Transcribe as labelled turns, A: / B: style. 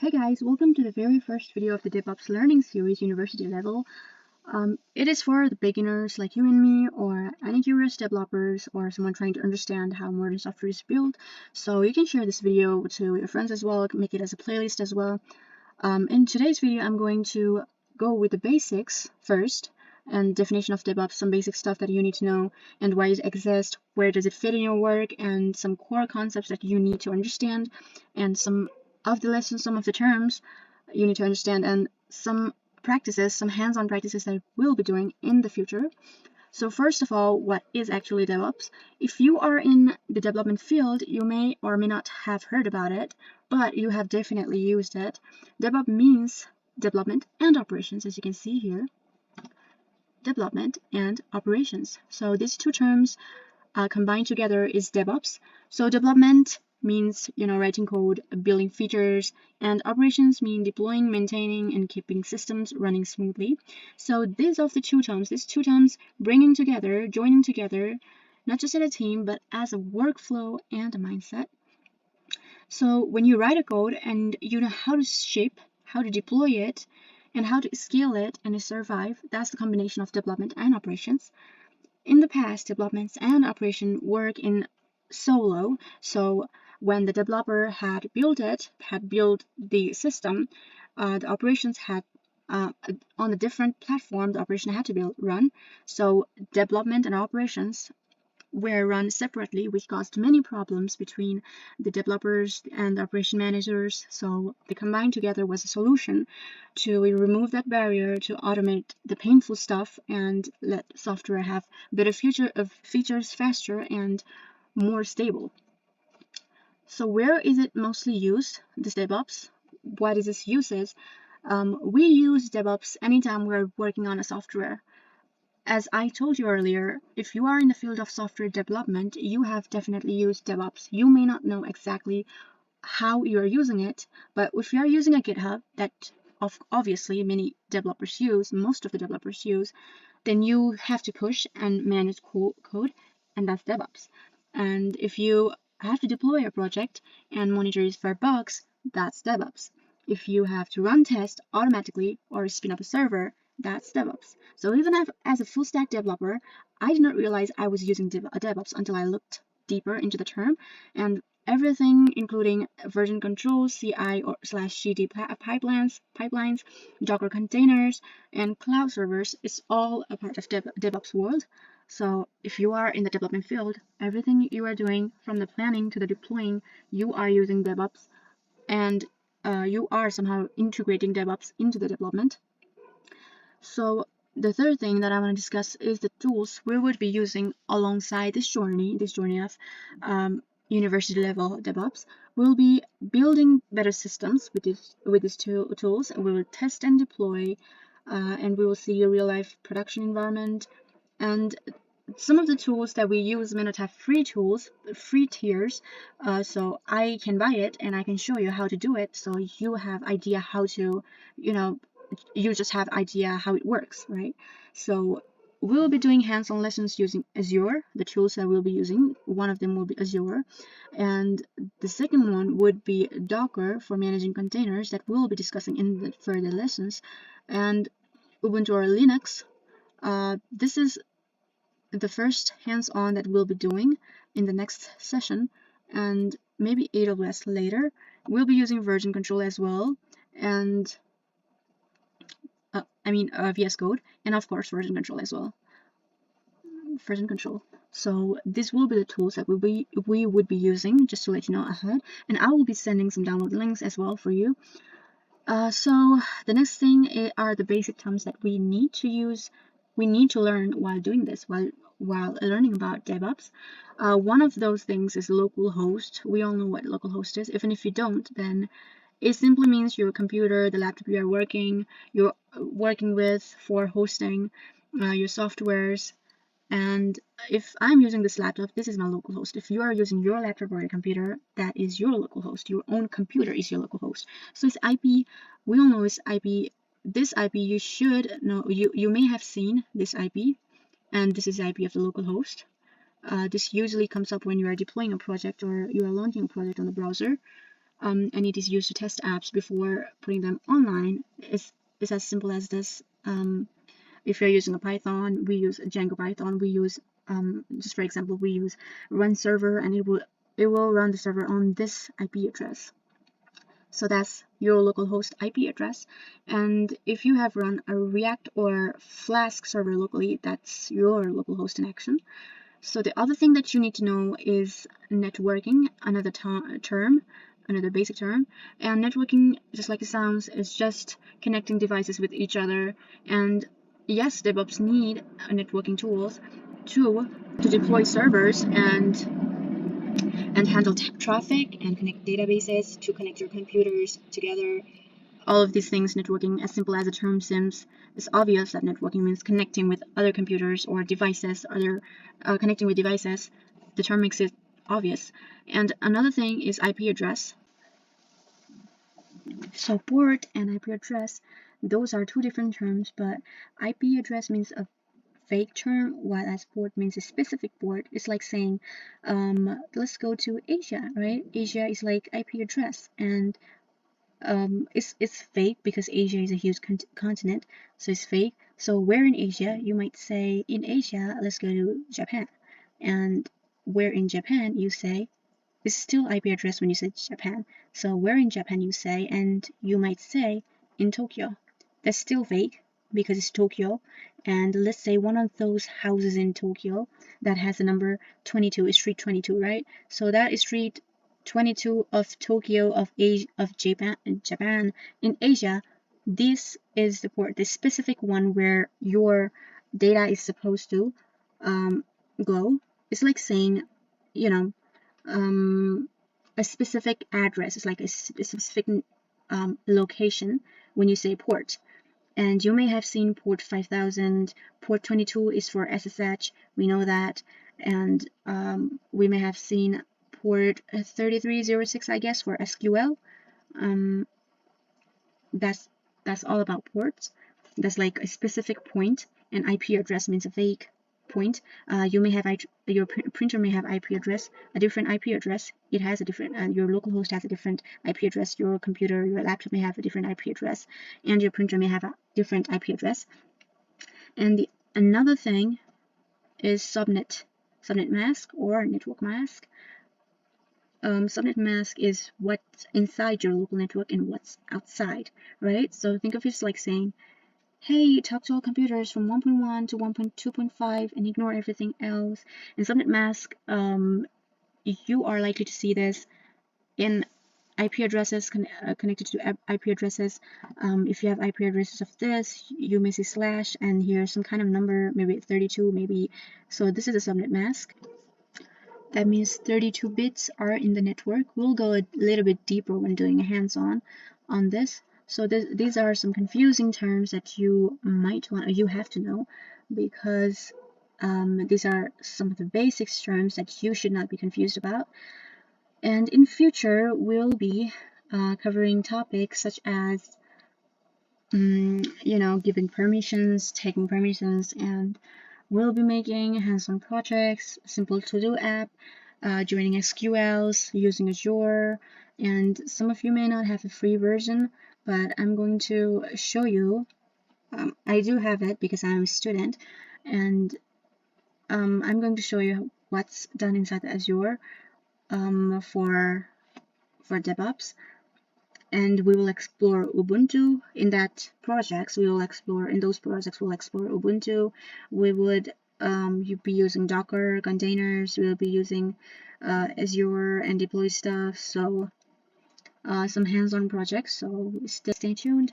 A: Hey guys, welcome to the very first video of the DevOps Learning Series University Level. It is for the beginners like you and me, or any curious developers, or someone trying to understand how modern software is built. So you can share this video to your friends as well, make it as a playlist as well. In today's video, I'm going to go with the basics first, and definition of DevOps, some basic stuff that you need to know, and why it exists, where does it fit in your work, and some core concepts that you need to understand, and some of the lessons, some of the terms you need to understand, and some practices, some hands-on practices that we'll be doing in the future. So first of all, what is actually DevOps? If you are in the development field, you may or may not have heard about it, but you have definitely used it. DevOps means development and operations, as you can see here. Development and operations. So these two terms combined together is DevOps. So development means, writing code, building features, and operations mean deploying, maintaining, and keeping systems running smoothly. So these two terms bringing together, joining together, not just as a team, but as a workflow and a mindset. So when you write a code and you know how to shape, how to deploy it, and how to scale it and survive, that's the combination of development and operations. In the past, developments and operation work in solo. So when the developer had built the system, the operations had on a different platform, the operation had to be run. So development and operations were run separately, which caused many problems between the developers and the operation managers. So the combined together was a solution to remove that barrier, to automate the painful stuff and let software have better features faster and more stable. So where is it mostly used, this DevOps? What is its uses? We use DevOps anytime we're working on a software. As I told you earlier, if you are in the field of software development, you have definitely used DevOps. You may not know exactly how you are using it, but if you are using a GitHub that obviously most of the developers use, then you have to push and manage code, and that's DevOps. And if you have to deploy a project and monitor it for bugs, that's DevOps. If you have to run tests automatically or spin up a server, that's DevOps. So even as a full stack developer, I did not realize I was using DevOps until I looked deeper into the term, and everything including version control, CI/CD pipelines, Docker containers, and cloud servers is all a part of DevOps world. So if you are in the development field, everything you are doing from the planning to the deploying, you are using DevOps, and you are somehow integrating DevOps into the development. So the third thing that I want to discuss is the tools we would be using alongside this journey of university level DevOps. We'll be building better systems with these tools, and we will test and deploy, and we will see a real life production environment. And some of the tools that we use may not have free tiers, so I can buy it and I can show you how to do it, so you have idea how to, you just have idea how it works, right? So we'll be doing hands-on lessons using Azure. The tools that we'll be using, one of them will be Azure, and the second one would be Docker for managing containers that we'll be discussing in the further lessons, and Ubuntu or Linux. This is the first hands-on that we'll be doing in the next session, and maybe AWS later. We'll be using version control as well, and VS Code, and of course version control as well. Version control. So this will be the tools that we would be using, just to let you know ahead, and I will be sending some download links as well for you. So the next thing are the basic terms that we need to use. We need to learn while doing this, while learning about DevOps. One of those things is localhost. We all know what localhost is. Even if you don't, then it simply means your computer, the laptop you're working with for hosting your softwares. And if I'm using this laptop, this is my localhost. If you are using your laptop or your computer, that is your localhost. Your own computer is your localhost. So it's IP. We all know it's IP. This IP you should know. You may have seen this IP, and this is the IP of the localhost. This usually comes up when you are deploying a project or you are launching a project on the browser. and it is used to test apps before putting them online. It's as simple as this. If you're using a Python, we use Django Python. We use, just for example, we use run server, and it will run the server on this IP address. So that's your localhost IP address. And if you have run a React or Flask server locally, that's your localhost in action. So the other thing that you need to know is networking, another term, another basic term. And networking, just like it sounds, is just connecting devices with each other. And yes, DevOps need networking tools to deploy servers and handle traffic and connect databases, to connect your computers together. All of these things, networking, as simple as the term seems, it's obvious that networking means connecting with other computers or devices, connecting with devices. The term makes it obvious. And another thing is IP address. So port and IP address, those are two different terms, but IP address means a vague term, while as port means a specific port. It's like saying, let's go to Asia, right? Asia is like IP address, and it's fake because Asia is a huge continent, so it's fake. So where in Asia, you might say, in Asia, let's go to Japan. And where in Japan, you say, it's still IP address when you say Japan. So where in Japan, you say, and you might say, in Tokyo. That's still fake because it's Tokyo. And let's say one of those houses in Tokyo that has the number 22 is street 22, right? So that is street 22 of Tokyo, of Japan in Asia. This is the port, the specific one where your data is supposed to go. It's like saying, you know, a specific address. It's like a specific location when you say port. And you may have seen port 5000, port 22 is for SSH, we know that. And we may have seen port 3306, I guess, for SQL. That's all about ports. That's like a specific point, and IP address means a vague point. You may have your printer may have IP address, a different IP address. It has a different, your localhost has a different IP address. Your computer, your laptop may have a different IP address, and your printer may have a different IP address. And another thing is subnet mask or network mask. Subnet mask is what's inside your local network and what's outside, right? So think of it as like saying, hey, talk to all computers from 1.1 to 1.2.5 and ignore everything else. In subnet mask, you are likely to see this in IP addresses connected to IP addresses. If you have IP addresses of this, you may see slash, and here's some kind of number, maybe 32, maybe. So this is a subnet mask. That means 32 bits are in the network. We'll go a little bit deeper when doing a hands-on on this. So these are some confusing terms that you have to know, because these are some of the basic terms that you should not be confused about. And in future, we'll be covering topics such as, giving permissions, taking permissions, and we'll be making hands-on projects, simple to-do app, joining SQLs, using Azure, and some of you may not have a free version, but I'm going to show you. I do have it because I'm a student, and I'm going to show you what's done inside the Azure for DevOps. And we will explore Ubuntu in that projects. We'll explore Ubuntu. We would be using Docker containers. We'll be using Azure and deploy stuff. So some hands-on projects. So stay tuned.